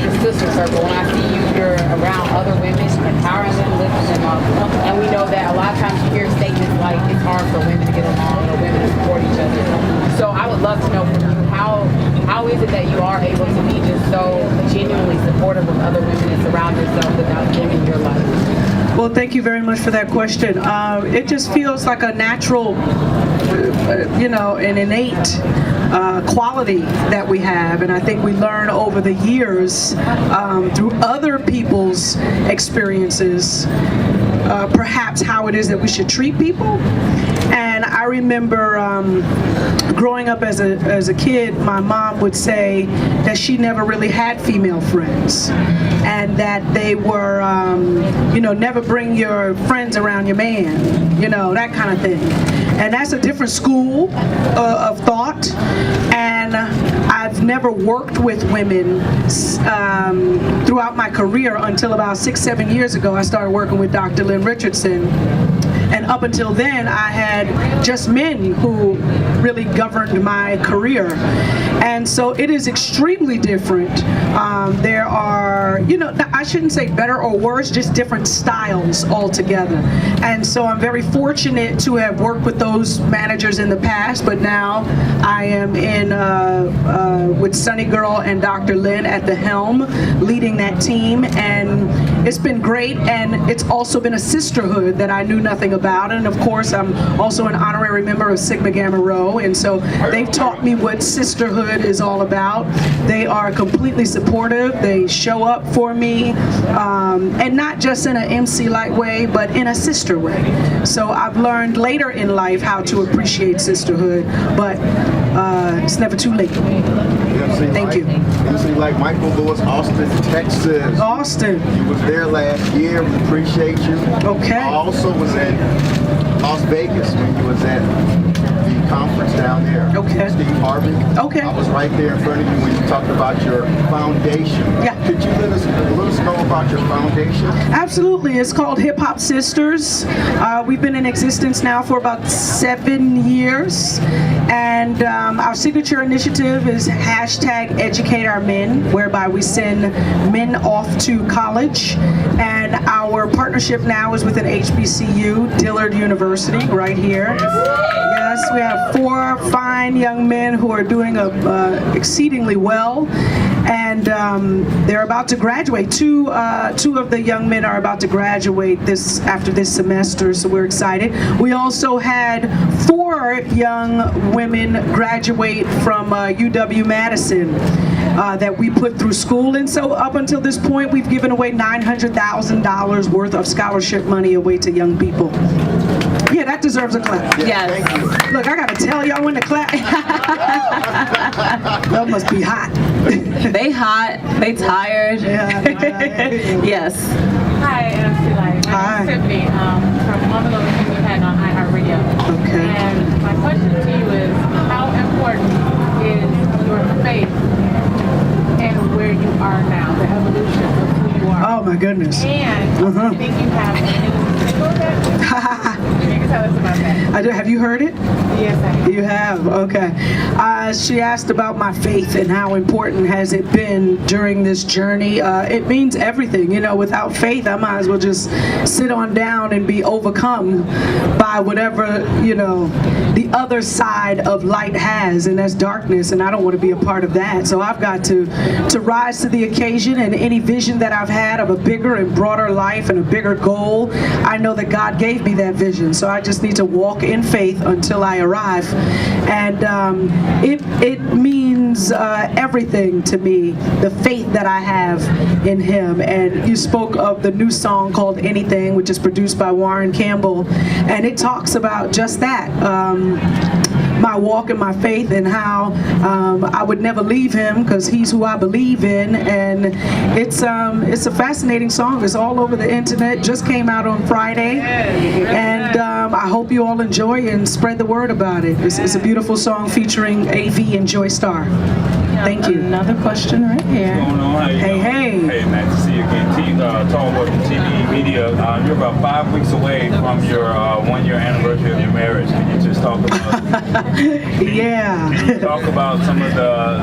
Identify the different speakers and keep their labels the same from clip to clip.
Speaker 1: like a sister circle. When I see you, you're around other women, empowering them, lifting them up. And we know that a lot of times you hear statements like it's hard for women to get along or women to support each other. So I would love to know from you, how is it that you are able to be just so genuinely supportive of other women and surround yourself without them in your life?
Speaker 2: Well, thank you very much for that question. It just feels like a natural, an innate quality that we have, and I think we learn over the years through other people's experiences, perhaps how it is that we should treat people. And I remember growing up as a kid, my mom would say that she never really had female friends, and that they were, never bring your friends around your man, that kind of thing. And that's a different school of thought. And I've never worked with women throughout my career until about 6-7 years ago. I started working with Dr. Lynn Richardson. And up until then, I had just men who really governed my career. And so it is extremely different. There are, I shouldn't say better or worse, just different styles altogether. And so I'm very fortunate to have worked with those managers in the past, but now I am with Sunny Girl and Dr. Lynn at the helm, leading that team. And it's been great, and it's also been a sisterhood that I knew nothing about. And of course, I'm also an honorary member of Sigma Gamma Rho, and so they've taught me what sisterhood is all about. They are completely supportive. They show up for me, and not just in an MC Lyte way, but in a sister way. So I've learned later in life how to appreciate sisterhood, but it's never too late. Thank you.
Speaker 3: MC Lyte, Michael Lewis, Austin, Texas.
Speaker 2: Austin.
Speaker 3: You was there last year. We appreciate you.
Speaker 2: Okay.
Speaker 3: I also was at Las Vegas when you was at the conference down there.
Speaker 2: Okay.
Speaker 3: Steve Harvey.
Speaker 2: Okay.
Speaker 3: I was right there in front of you when you talked about your foundation.
Speaker 2: Yeah.
Speaker 3: Could you let us know about your foundation?
Speaker 2: Absolutely. It's called Hip Hop Sisters. We've been in existence now for about 7 years. And our signature initiative is #EducateOurMen, whereby we send men off to college. And our partnership now is with an HBCU, Dillard University, right here. Yes, we have 4 fine young men who are doing exceedingly well. And they're about to graduate. Two of the young men are about to graduate after this semester, so we're excited. We also had 4 young women graduate from UW-Madison that we put through school. And so up until this point, we've given away $900,000 worth of scholarship money away to young people. Yeah, that deserves a clap.
Speaker 1: Yes.
Speaker 3: Thank you.
Speaker 2: Look, I gotta tell y'all when to clap. That must be hot.
Speaker 4: They hot, they tired.
Speaker 2: Yeah,
Speaker 4: Yes.
Speaker 1: Hi, MC Lyte. My
Speaker 2: Hi.
Speaker 1: name is Tiffany from one of the things we've had on iHeartRadio.
Speaker 2: Okay.
Speaker 1: And my question to you is, how important is your faith and where you are now, the evolution of who you are?
Speaker 2: Oh my goodness.
Speaker 1: And do you think you have a new single yet? You can tell us about that.
Speaker 2: Have you heard it?
Speaker 1: Yes, I have.
Speaker 2: You have, okay. She asked about my faith and how important has it been during this journey. It means everything. Without faith, I might as well just sit on down and be overcome by whatever, the other side of light has, and that's darkness, and I don't want to be a part of that. So I've got to rise to the occasion, and any vision that I've had of a bigger and broader life and a bigger goal, I know that God gave me that vision. So I just need to walk in faith until I arrive. And it means everything to me, the faith that I have in Him. And you spoke of the new song called Anything, which is produced by Warren Campbell, and it talks about just that. My walk and my faith, and how I would never leave Him because He's who I believe in. And it's a fascinating song. It's all over the internet. Just came out on Friday, and I hope you all enjoy and spread the word about it. It's a beautiful song featuring AV and Joy Star. Thank you.
Speaker 4: Another question right here.
Speaker 5: What's going on? How you
Speaker 2: Hey,
Speaker 5: doing?
Speaker 2: hey.
Speaker 5: Hey, nice to see you again. Talking about the TV media, you're about 5 weeks away from your 1-year anniversary of your marriage. Can you just talk about
Speaker 2: Yeah.
Speaker 5: talk about some of the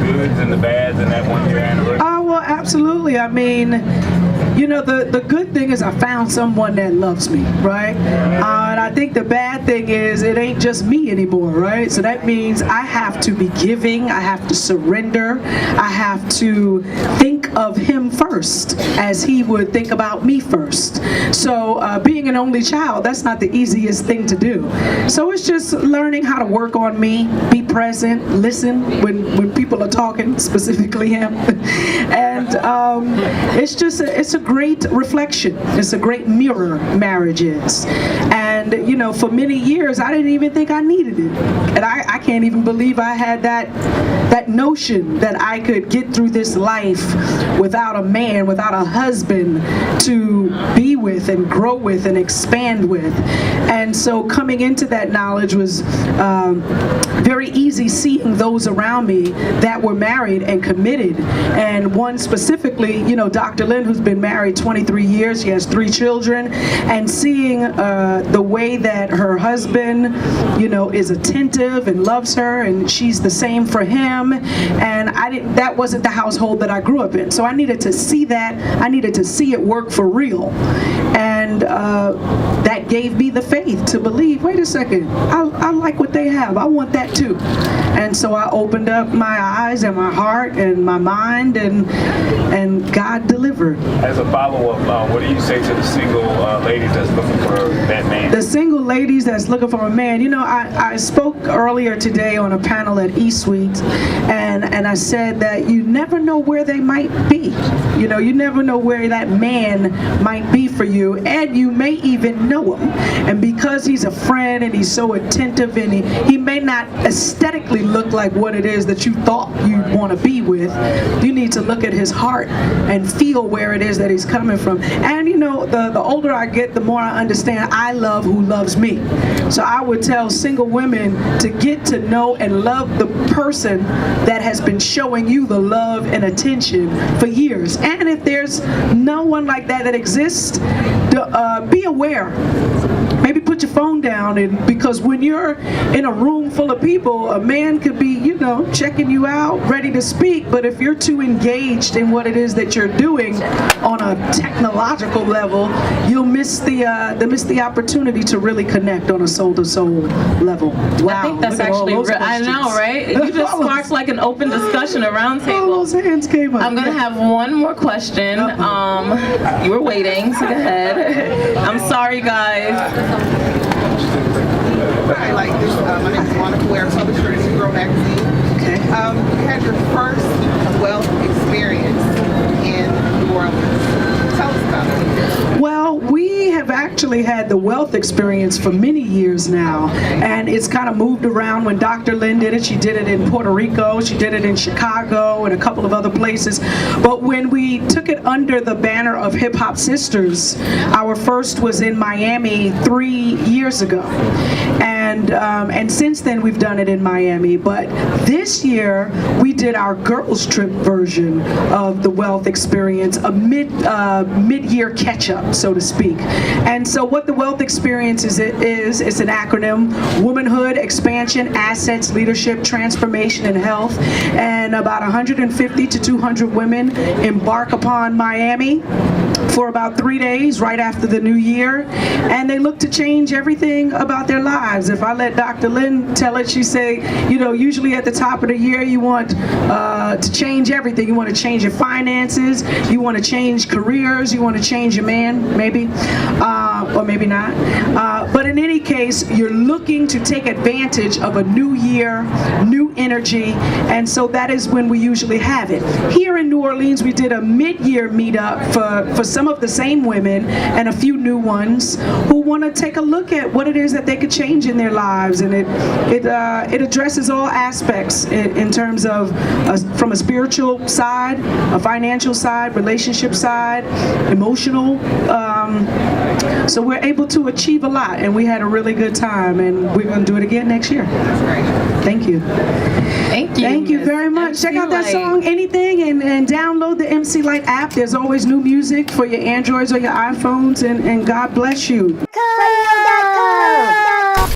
Speaker 5: goods and the bads in that 1-year anniversary?
Speaker 2: Well, absolutely. I mean, the good thing is I found someone that loves me, right? And I think the bad thing is it ain't just me anymore, right? So that means I have to be giving, I have to surrender, I have to think of him first as he would think about me first. So being an only child, that's not the easiest thing to do. So it's just learning how to work on me, be present, listen when people are talking, specifically him. And it's a great reflection. It's a great mirror, marriage is. And for many years I didn't even think I needed it. And I can't even believe I had that notion that I could get through this life without a man, without a husband to be with and grow with and expand with. And so coming into that knowledge was very easy, seeing those around me that were married and committed. And one specifically, Dr. Lynn, who's been married 23 years, she has 3 children, and seeing the way that her husband, is attentive and loves her, and she's the same for him. And that wasn't the household that I grew up in. So I needed to see that. I needed to see it work for real. And that gave me the faith to believe, wait a second, I like what they have. I want that too. And so I opened up my eyes and my heart and my mind, and God delivered.
Speaker 5: As a follow-up, what do you say to the single ladies that's looking for that man?
Speaker 2: The single ladies that's looking for a man, I spoke earlier today on a panel at eSuite, and I said that you never know where they might be. You never know where that man might be for you, and you may even know him. And because he's a friend and he's so attentive, and he may not aesthetically look like what it is that you thought you'd want to be with, you need to look at his heart and feel where it is that he's coming from. And the older I get, the more I understand I love who loves me. So I would tell single women to get to know and love the person that has been showing you the love and attention for years. And if there's no one like that exists, be aware. Maybe put your phone down, and because when you're in a room full of people, a man could be, checking you out, ready to speak, but if you're too engaged in what it is that you're doing on a technological level, you'll miss the opportunity to really connect on a soul-to-soul level. Wow.
Speaker 4: I think that's
Speaker 2: look at all
Speaker 4: actually
Speaker 2: those
Speaker 4: I know,
Speaker 2: questions.
Speaker 4: right? You just sparked like an open discussion, a round
Speaker 2: All
Speaker 4: table.
Speaker 2: those hands came up.
Speaker 4: I'm gonna have one more question. You were waiting, so go ahead. I'm sorry, guys.
Speaker 6: Hi, like this. My name is Monica Ware, publisher in Girl Magazine.
Speaker 2: Okay.
Speaker 6: You had your first wealth experience in New Orleans. Tell us about it.
Speaker 2: Well, we have actually had the wealth experience for many years now, and it's kind of moved around. When Dr. Lynn did it, she did it in Puerto Rico, she did it in Chicago, and a couple of other places. But when we took it under the banner of Hip Hop Sisters, our first was in Miami 3 years ago. And since then we've done it in Miami. But this year we did our girls trip version of the wealth experience, a mid-year catch-up, so to speak. And so what the wealth experience is it's an acronym: womanhood, expansion, assets, leadership, transformation, and health. And about 150 to 200 women embark upon Miami for about 3 days right after the new year, and they look to change everything about their lives. If I let Dr. Lynn tell it, she say, usually at the top of the year you want to change everything. You want to change your finances, you want to change careers, you want to change your man, maybe, or maybe not. But in any case, you're looking to take advantage of a new year, new energy, and so that is when we usually have it. Here in New Orleans, we did a mid-year meetup for some of the same women and a few new ones who want to take a look at what it is that they could change in their lives, and it addresses all aspects in terms of from a spiritual side, a financial side, relationship side, emotional. So we're able to achieve a lot, and we had a really good time, and we're going to do it again next year. Thank you.
Speaker 4: Thank you.
Speaker 2: Thank you very much.
Speaker 4: MC
Speaker 2: Check out that
Speaker 4: Lyte.
Speaker 2: song, Anything, and download the MC Lyte app. There's always new music for your Androids or your iPhones, and God bless you.
Speaker 7: Radio.com.